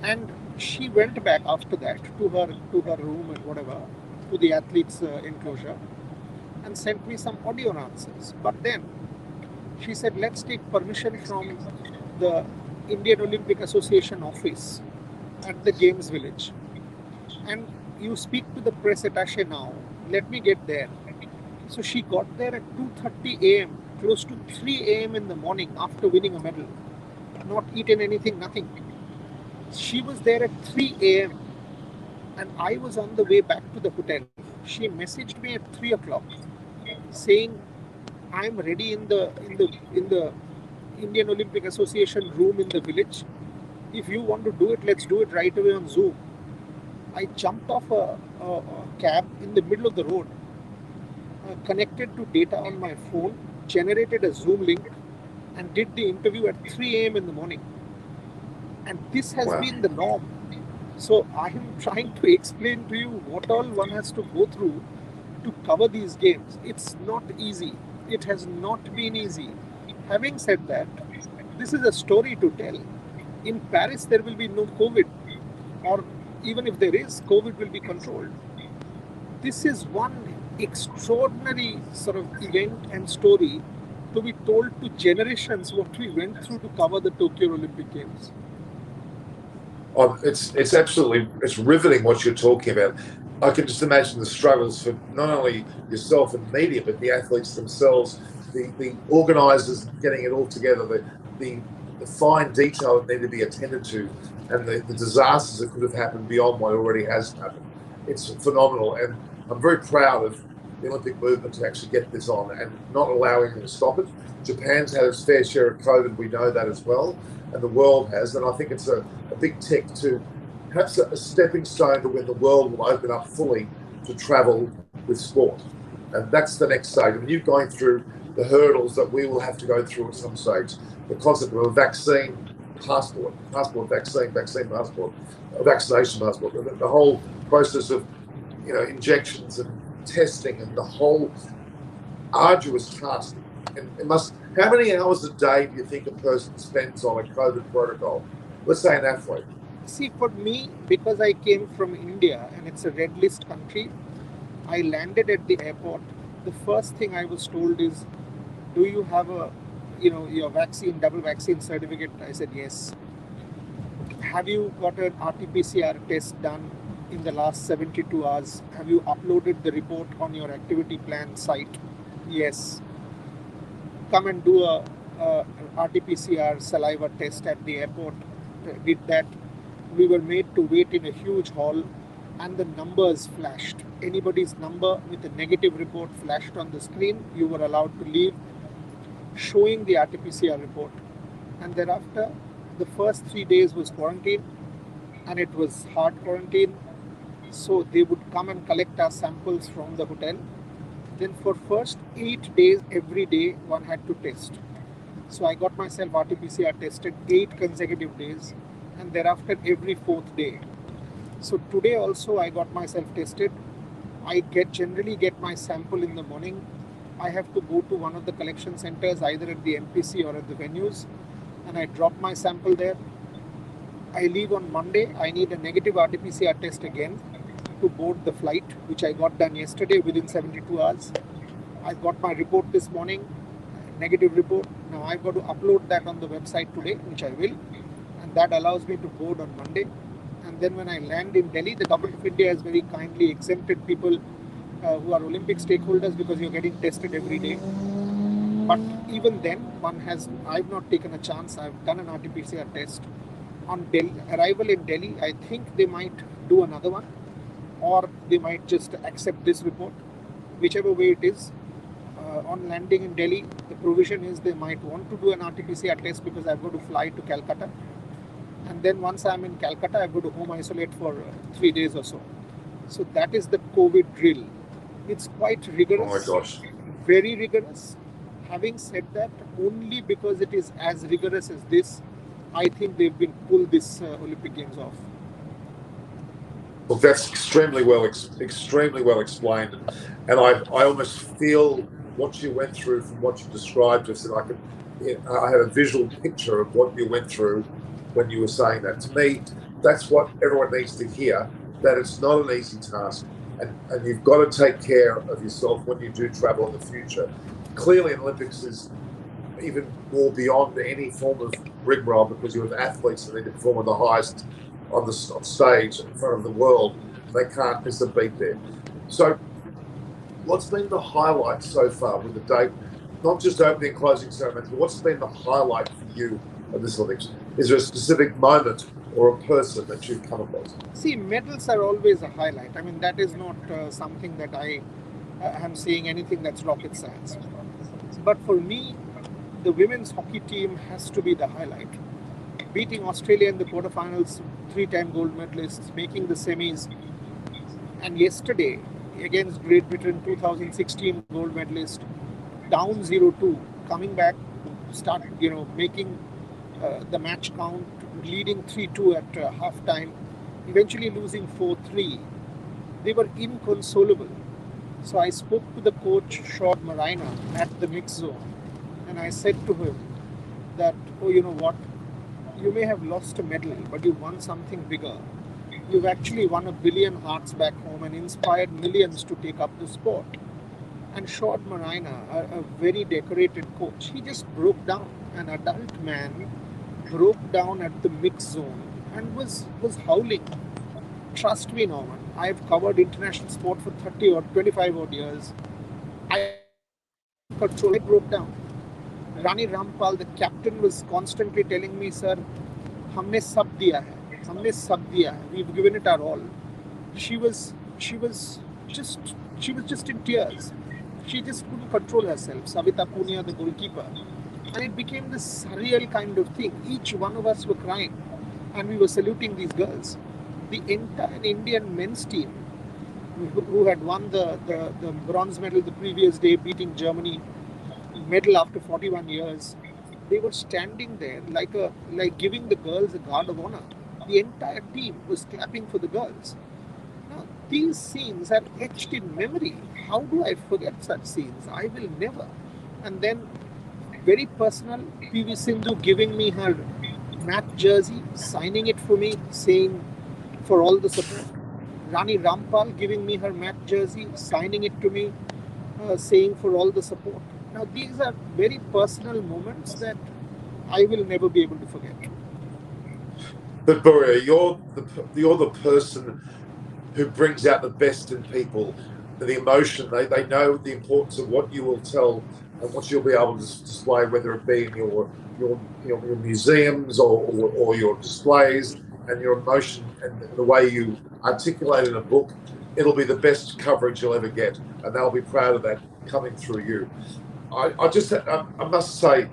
And she went back after that to her room and whatever, to the athletes' enclosure, and sent me some audio answers. But then she said, let's take permission from the Indian Olympic Association office at the Games Village. And you speak to the press attaché now. Let me get there. So she got there at 2:30 a.m., close to 3 a.m. in the morning after winning a medal. Not eaten anything, nothing. She was there at 3 a.m. and I was on the way back to the hotel. She messaged me at 3 o'clock saying, I'm ready in the Indian Olympic Association room in the village. If you want to do it, let's do it right away on Zoom. I jumped off a cab in the middle of the road, connected to data on my phone, generated a Zoom link, and did the interview at 3 a.m. in the morning. And this has been the norm. So I am trying to explain to you what all one has to go through to cover these games. It's not easy. It has not been easy. Having said that, this is a story to tell. In Paris, there will be no COVID, or even if there is, COVID will be controlled. This is one extraordinary sort of event and story to be told to generations what we went through to cover the Tokyo Olympic Games. Oh, it's absolutely, it's riveting what you're talking about. I can just imagine the struggles for not only yourself and media, but the athletes themselves, the organisers getting it all together, the fine detail that need to be attended to, and the disasters that could have happened beyond what already has happened. It's phenomenal, and I'm very proud of the Olympic movement to actually get this on and not allowing them to stop it. Japan's had its fair share of COVID, we know that as well, and the world has, and I think it's a big tick to perhaps a stepping stone to when the world will open up fully to travel with sport. And that's the next stage. I mean, you're going through the hurdles that we will have to go through at some stage. The concept of a vaccine passport, vaccine passport, a vaccination passport, the whole process of injections and testing and the whole arduous task. And it must. How many hours a day do you think a person spends on a COVID protocol? Let's say an athlete. See, for me, because I came from India and it's a red list country, I landed at the airport. The first thing I was told is, do you have your vaccine, double vaccine certificate? I said, yes. Have you got an RT-PCR test done in the last 72 hours? Have you uploaded the report on your activity plan site? Yes. Come and do a RT-PCR saliva test at the airport. Did that. We were made to wait in a huge hall, and the numbers flashed. Anybody's number with a negative report flashed on the screen. You were allowed to leave, showing the RT-PCR report. And thereafter, the first 3 days was quarantine, and it was hard quarantine. So they would come and collect our samples from the hotel. Then for first 8 days, every day, one had to test. So I got myself RT-PCR tested 8 consecutive days, and thereafter every 4th day. So today also I got myself tested. I generally get my sample in the morning. I have to go to one of the collection centers, either at the MPC or at the venues, and I drop my sample there. I leave on Monday. I need a negative RT-PCR test again to board the flight, which I got done yesterday within 72 hours. I got my report this morning, negative report. Now I've got to upload that on the website today, which I will, and that allows me to board on Monday. And then when I land in Delhi, the government of India has very kindly exempted people who are Olympic stakeholders because you're getting tested every day. But even then, I've not taken a chance. I've done an RT-PCR test. On arrival in Delhi, I think they might do another one, or they might just accept this report. Whichever way it is, on landing in Delhi, the provision is they might want to do an RT-PCR test because I've got to fly to Calcutta. And then once I'm in Calcutta, I've got to home isolate for 3 days or so. So that is the COVID drill. It's quite rigorous. Oh my gosh. Very rigorous. Having said that, only because it is as rigorous as this, I think they've been pulled this Olympic Games off. Well, that's extremely well explained, and I almost feel what you went through from what you described us, and I had a visual picture of what you went through when you were saying that. To me, that's what everyone needs to hear, that it's not an easy task, and you've got to take care of yourself when you do travel in the future. Clearly, an Olympics is even more beyond any form of rigmarole because you have athletes that need to perform on the highest on stage in front of the world. They can't miss a beat there. So what's been the highlight so far with the date, not just opening and closing ceremonies, but what's been the highlight for you of this Olympics? Is there a specific moment or a person that you've come across? See, medals are always a highlight. I mean, that is not something that I am saying anything that's rocket science. But for me, the women's hockey team has to be the highlight. Beating Australia in the quarterfinals, 3-time gold medalists, making the semis, and yesterday against Great Britain, 2016 gold medalist, down 0-2, coming back, making the match count, leading 3-2 at halftime, eventually losing 4-3. They were inconsolable. So I spoke to the coach, Shod Marina, at the mix zone, and I said to him that, oh, you know what? You may have lost a medal, but you won something bigger. You've actually won 1 billion hearts back home and inspired millions to take up the sport. And Shod Marina, a very decorated coach, he just broke down. An adult man broke down at the mix zone and was howling. Trust me, Norman, I've covered international sport for 30 or 25 odd years. I broke down. Rani Rampal, the captain, was constantly telling me, sir, हमने सब दिया है. We've given it our all. She was just in tears. She just couldn't control herself. Savita Punia, the goalkeeper. And it became this surreal kind of thing. Each one of us were crying and we were saluting these girls. The entire Indian men's team, who had won the bronze medal the previous day, beating Germany, medal after 41 years, they were standing there like giving the girls a guard of honor. The entire team was clapping for the girls. Now, these scenes are etched in memory. How do I forget such scenes? I will never. And then, very personal, PV Sindhu giving me her match jersey, signing it for me, saying for all the support. Rani Rampal giving me her match jersey, signing it to me, saying for all the support. Now, these are very personal moments that I will never be able to forget. But Boria, you're the person who brings out the best in people, the emotion. They know the importance of what you will tell and what you'll be able to display, whether it be in your museums or your displays, and your emotion and the way you articulate in a book. It'll be the best coverage you'll ever get, and they'll be proud of that coming through you. I must say,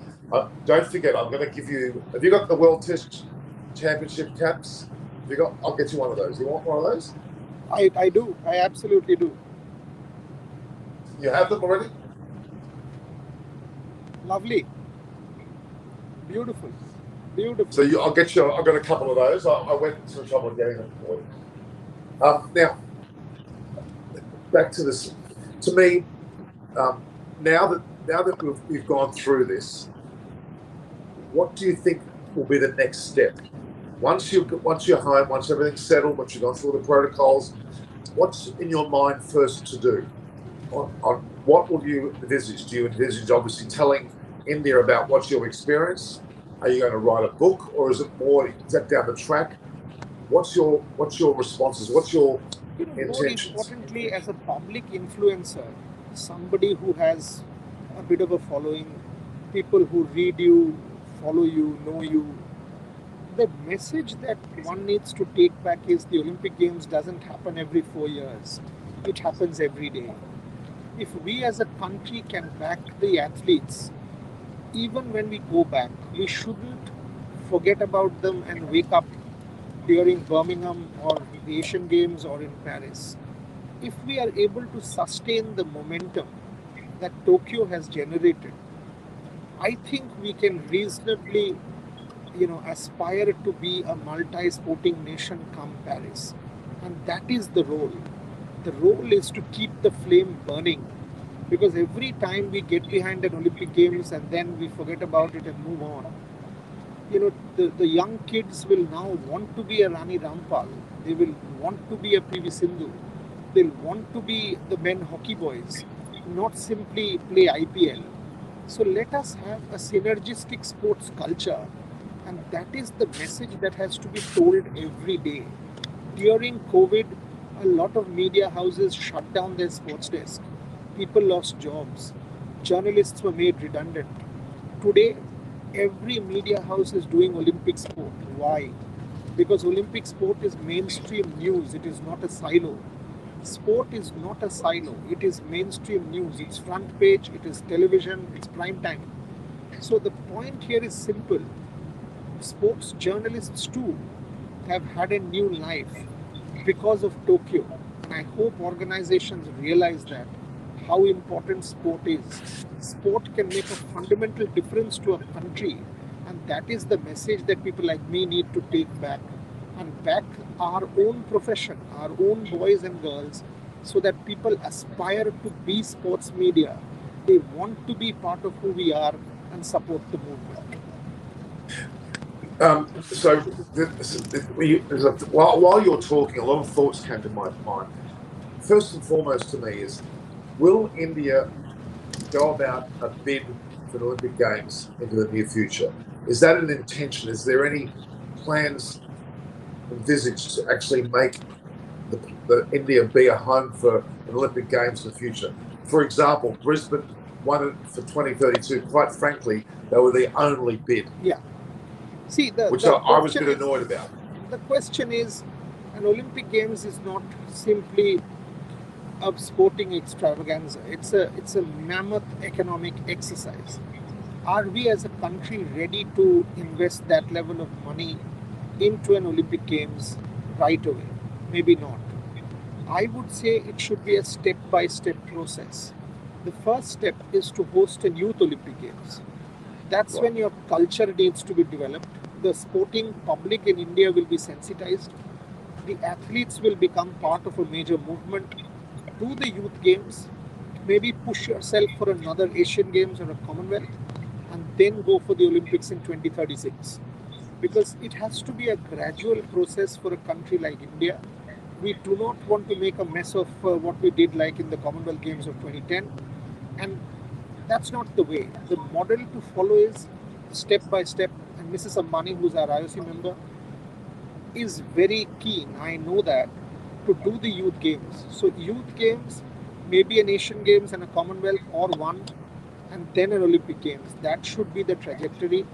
don't forget, I'm going to give you. Have you got the World Test Championship caps? I'll get you one of those. You want one of those? I do. I absolutely do. You have them already? Lovely. Beautiful. So I'll get you. I've got a couple of those. I went to trouble getting them for you. Now, back to this. To me, now that we've gone through this, what do you think will be the next step? Once you're home, once everything's settled, once you've gone through all the protocols, what's in your mind first to do? On what will you envisage? Do you envisage obviously telling India about what you've experienced? Are you going to write a book, or is that down the track? What's your responses? What's your intentions? More importantly, as a public influencer, somebody who has a bit of a following, people who read you, follow you, know you, the message that one needs to take back is the Olympic Games doesn't happen every 4 years. It happens every day. If we as a country can back the athletes, even when we go back, we shouldn't forget about them and wake up during Birmingham or the Asian Games or in Paris. If we are able to sustain the momentum that Tokyo has generated, I think we can reasonably, aspire to be a multi-sporting nation come Paris. And that is the role. The role is to keep the flame burning, because every time we get behind an Olympic Games and then we forget about it and move on, the young kids will now want to be a Rani Rampal. They will want to be a PV Sindhu. They'll want to be the men hockey boys, not simply play IPL. So let us have a synergistic sports culture, and that is the message that has to be told every day. During COVID, a lot of media houses shut down their sports desk. People lost jobs. Journalists were made redundant. Today, every media house is doing Olympic sport. Why? Because Olympic sport is mainstream news, it is not a silo. Sport is not a silo, it is mainstream news. It's front page, it is television, it's prime time. So the point here is simple. Sports journalists too have had a new life because of Tokyo. And I hope organizations realize that how important sport is. Sport can make a fundamental difference to a country, and that is the message that people like me need to take back and back our own profession, our own boys and girls, so that people aspire to be sports media. They want to be part of who we are and support the movement. While you're talking, a lot of thoughts came to my mind. First and foremost to me is, will India go about a bid for the Olympic Games into the near future? Is that an intention? Is there any plans envisaged to actually make the India be a home for an Olympic Games in the future? For example, Brisbane won it for 2032. Quite frankly, they were the only bid. Yeah. See, which I was a bit annoyed about. The question is, an Olympic Games is not simply a sporting extravaganza. It's a mammoth economic exercise. Are we as a country ready to invest that level of money into an Olympic Games right away? Maybe not. I would say it should be a step-by-step process. The first step is to host a youth Olympic Games. That's when your culture needs to be developed. The sporting public in India will be sensitized. The athletes will become part of a major movement. Do the youth games, maybe push yourself for another Asian Games or a Commonwealth, and then go for the Olympics in 2036. Because it has to be a gradual process for a country like India. We do not want to make a mess of what we did like in the Commonwealth Games of 2010. And that's not the way. The model to follow is step by step. And Mrs. Ambani, who's our IOC member, is very keen, I know that, to do the youth games. So youth games, maybe an Asian Games and a Commonwealth or one, and then an Olympic Games. That should be the trajectory,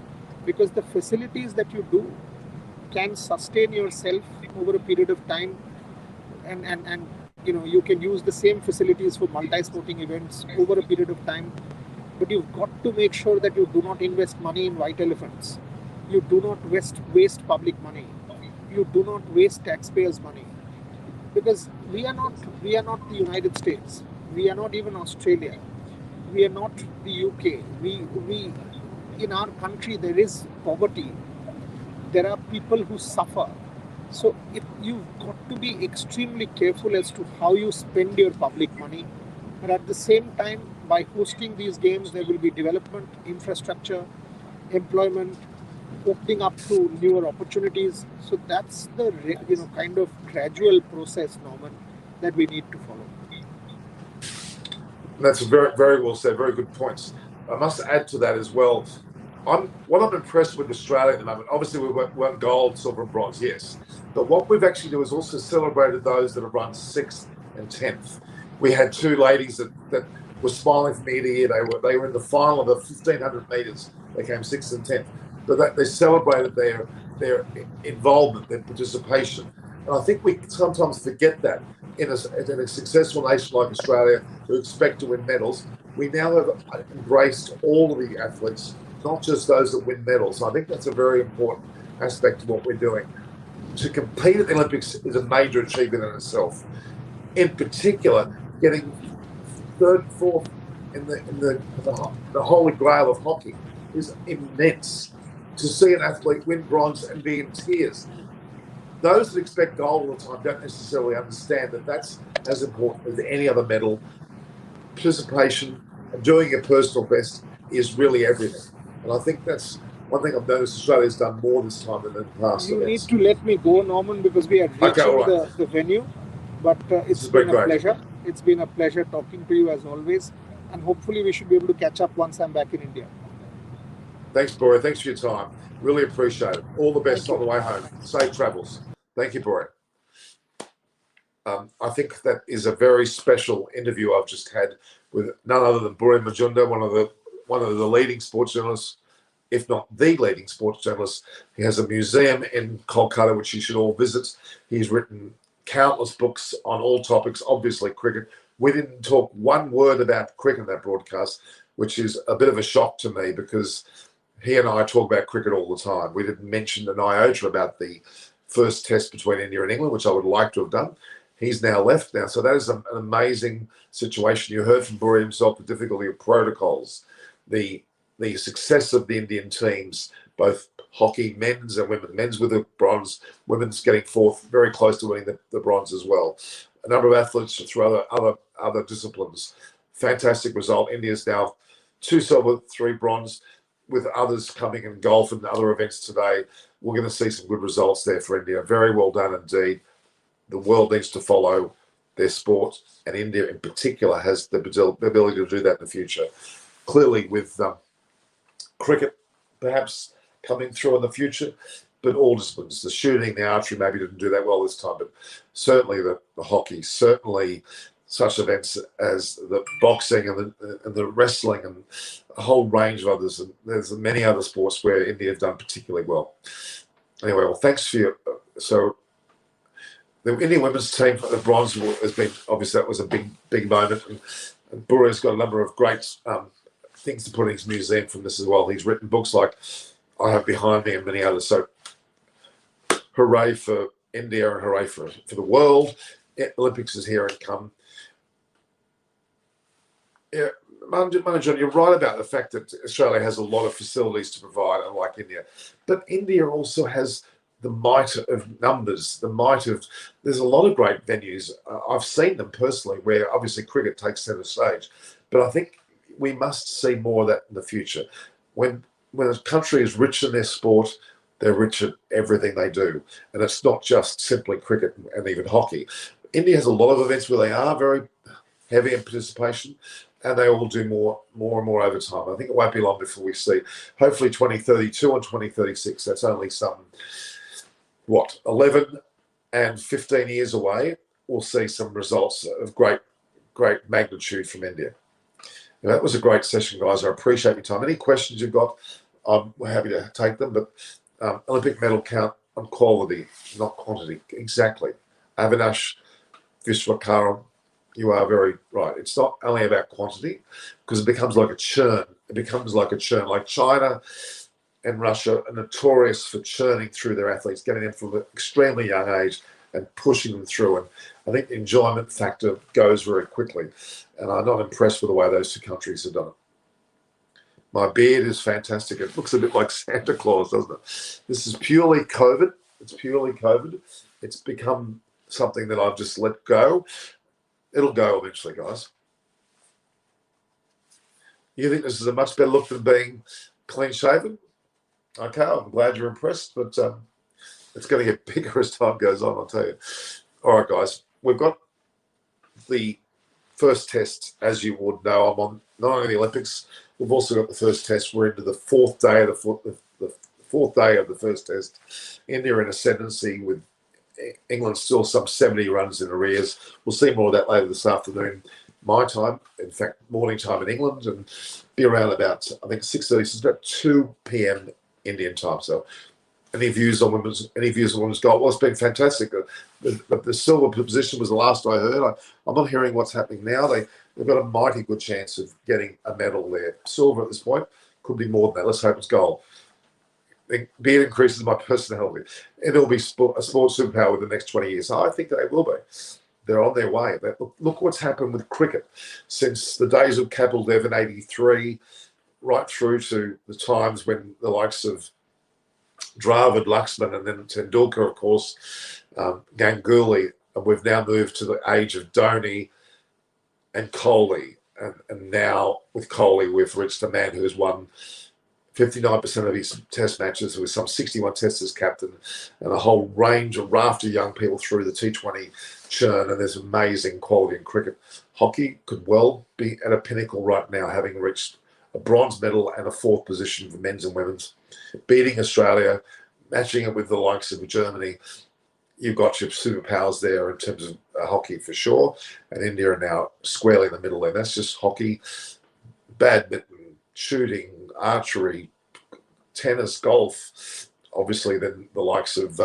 because the facilities that you do can sustain yourself over a period of time, and you can use the same facilities for multi-sporting events over a period of time. But you've got to make sure that you do not invest money in white elephants. You do not waste public money. You do not waste taxpayers' money. Because we are not the United States. We are not even Australia. We are not the UK. We in our country there is poverty. There are people who suffer. So you've got to be extremely careful as to how you spend your public money. But at the same time, by hosting these games, there will be development, infrastructure, employment, opening up to newer opportunities. So that's the kind of gradual process, Norman, that we need to follow. That's very, very well said. Very good points. I must add to that as well. I'm impressed with Australia at the moment. Obviously, we won gold, silver, and bronze, yes. But what we've actually done is also celebrated those that have run 6th and 10th. We had two ladies that were smiling from ear to ear. They were in the final of the 1,500 meters. They came 6th and 10th. But they celebrated their their involvement, their participation. And I think we sometimes forget that in a successful nation like Australia, who expect to win medals. We now have embraced all of the athletes, not just those that win medals. I think that's a very important aspect of what we're doing. To compete at the Olympics is a major achievement in itself. In particular, getting third and fourth in the holy grail of hockey is immense. To see an athlete win bronze and be in tears, those that expect gold all the time don't necessarily understand that that's as important as any other medal. Participation and doing your personal best is really everything. And I think that's one thing I've noticed Australia's done more this time than in past You events. need to let me go, Norman, because we are reaching Okay, all right. the venue. But it's has been been a great. pleasure. It's been a pleasure talking to you as always. And hopefully we should be able to catch up once I'm back in India. Thanks, Boria. Thanks for your time. Really appreciate it. All the best Thank on the way home. Safe travels. Thank you, Boria. I think that is a very special interview I've just had with none other than Boria Majumdar, one of the leading sports journalists, if not the leading sports journalist. He has a museum in Kolkata which you should all visit. He's written countless books on all topics, obviously cricket. We didn't talk one word about cricket in that broadcast, which is a bit of a shock to me because he and I talk about cricket all the time. We didn't mention an iota about the first test between India and England, which I would like to have done. He's now left now. So that is an amazing situation. You heard from Boria himself the difficulty of protocols, the success of the Indian teams, both hockey, men's and women. Men's with the bronze, women's getting fourth, very close to winning the bronze as well. A number of athletes through other disciplines. Fantastic result. India's now 2 silver, 3 bronze, with others coming in golf and other events today. We're going to see some good results there for India. Very well done indeed. The world needs to follow their sport, and India in particular has the ability to do that in the future. Clearly, with cricket perhaps coming through in the future, but all disciplines, the shooting, the archery maybe didn't do that well this time, but certainly the hockey, certainly such events as the boxing and the wrestling and a whole range of others. And there's many other sports where India have done particularly well. Anyway, well, thanks for your... So the Indian women's team for the bronze has been, obviously that was a big moment. And Buria's got a number of great things to put in his museum from this as well. He's written books like I Have Behind Me and many others. So hooray for India and hooray for the world. Olympics is here and come. Yeah, Manajan, you're right about the fact that Australia has a lot of facilities to provide, unlike India. But India also has the might of numbers, there's a lot of great venues. I've seen them personally where obviously cricket takes center stage. But I think we must see more of that in the future. When a country is rich in their sport, they're rich at everything they do. And it's not just simply cricket and even hockey. India has a lot of events where they are very heavy in participation, and they all do more and more over time. I think it won't be long before we see, hopefully 2032 and 2036, that's only some, 11 and 15 years away, we'll see some results of great magnitude from India. And that was a great session, guys. I appreciate your time. Any questions you've got, I'm happy to take them, but Olympic medal count on quality, not quantity. Exactly. Avinash Vishwakaram, you are very right. It's not only about quantity, because it becomes like a churn. Like China and Russia are notorious for churning through their athletes, getting them from an extremely young age and pushing them through. And I think the enjoyment factor goes very quickly. And I'm not impressed with the way those two countries have done it. My beard is fantastic. It looks a bit like Santa Claus, doesn't it? This is purely COVID. It's purely COVID. It's become something that I've just let go. It'll go eventually, guys. You think this is a much better look than being clean shaven? Okay, I'm glad you're impressed, but it's going to get bigger as time goes on, I'll tell you. All right, guys, we've got the first test, as you would know. I'm on not only the Olympics, we've also got the first test. We're into the fourth day of the fourth day of the first test. India in ascendancy with England still some 70 runs in arrears. We'll see more of that later this afternoon, my time. In fact, morning time in England, and be around about, I think, 6:30. So it's about 2 p.m. Indian time. So Any views on women's golf? Well, it's been fantastic. The silver position was the last I heard. I'm not hearing what's happening now. They've got a mighty good chance of getting a medal there. Silver at this point, could be more than that. Let's hope it's gold. Be it increases my personality, and it'll be a sports superpower within the next 20 years. I think they will be. They're on their way. Look what's happened with cricket since the days of Kapil Dev in '83, right through to the times when the likes of Dravid, Laxman, and then Tendulkar, of course, Ganguly, and we've now moved to the age of Dhoni and Kohli, and now with Kohli, we've reached a man who has won 59% of his test matches, with some 61 tests as captain, and a whole range of raft of young people through the T20 churn, and there's amazing quality in cricket. Hockey could well be at a pinnacle right now, having reached a bronze medal and a 4th position for men's and women's, beating Australia, matching it with the likes of Germany. You've got your superpowers there in terms of hockey for sure, and India are now squarely in the middle there. That's just hockey, badminton, shooting, archery, tennis, golf. Obviously, then the likes of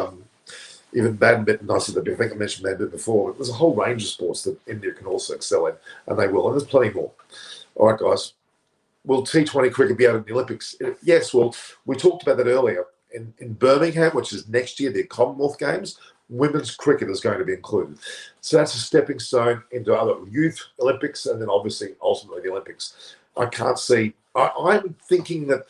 even badminton. I think I mentioned badminton before. But there's a whole range of sports that India can also excel in, and they will. And there's plenty more. All right, guys. Will T20 cricket be out of the Olympics? Yes. Well, we talked about that earlier. In Birmingham, which is next year, the Commonwealth Games, women's cricket is going to be included. So that's a stepping stone into other youth Olympics, and then obviously, ultimately, the Olympics. I can't see. I'm thinking that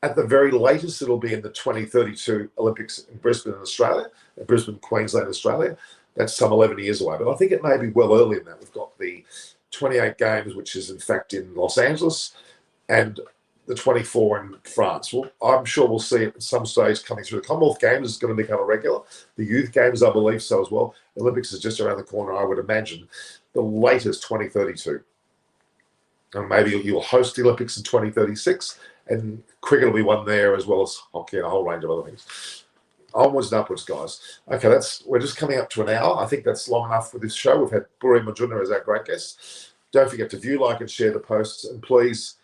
at the very latest, it'll be in the 2032 Olympics in Brisbane, in Australia, in Brisbane, Queensland, Australia. That's some 11 years away. But I think it may be well earlier than that. We've got the 28 Games, which is in fact in Los Angeles, and the 24 in France. Well, I'm sure we'll see it at some stage coming through. The Commonwealth Games is going to become a regular. The Youth Games, I believe so as well. Olympics is just around the corner, I would imagine. The latest 2032. And maybe you'll host the Olympics in 2036, and cricket will be one there, as well as hockey and a whole range of other things. Onwards and upwards, guys. Okay, we're just coming up to an hour. I think that's long enough for this show. We've had Boria Majumdar as our great guest. Don't forget to view, like, and share the posts, and please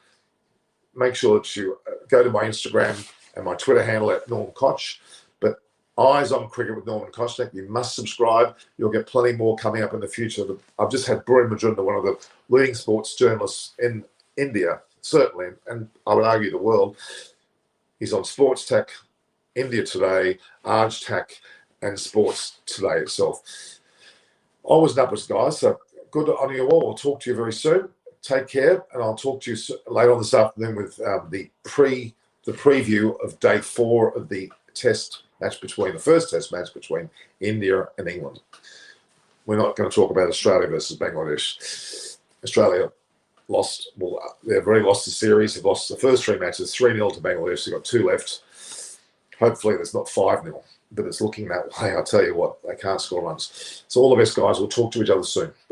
make sure that you go to my Instagram and my Twitter handle at Norm Koch. But eyes on cricket with Norman Kochnek. You must subscribe. You'll get plenty more coming up in the future. I've just had Boria Majumdar, one of the leading sports journalists in India, certainly, and I would argue the world. He's on Sports Tech, India Today, Arj Tech, and Sports Today itself. Onwards and upwards, guys. So good on you all. I'll talk to you very soon. Take care, and I'll talk to you later on this afternoon with the preview of day 4 of the first test match between India and England. We're not going to talk about Australia versus Bangladesh. Australia lost. Well, they've already lost the series. They've lost the first 3 matches, 3-0 to Bangladesh. They've got 2 left. Hopefully, there's not 5-0, but it's looking that way. I'll tell you what, they can't score runs. So all the best, guys. We'll talk to each other soon. Bye-bye.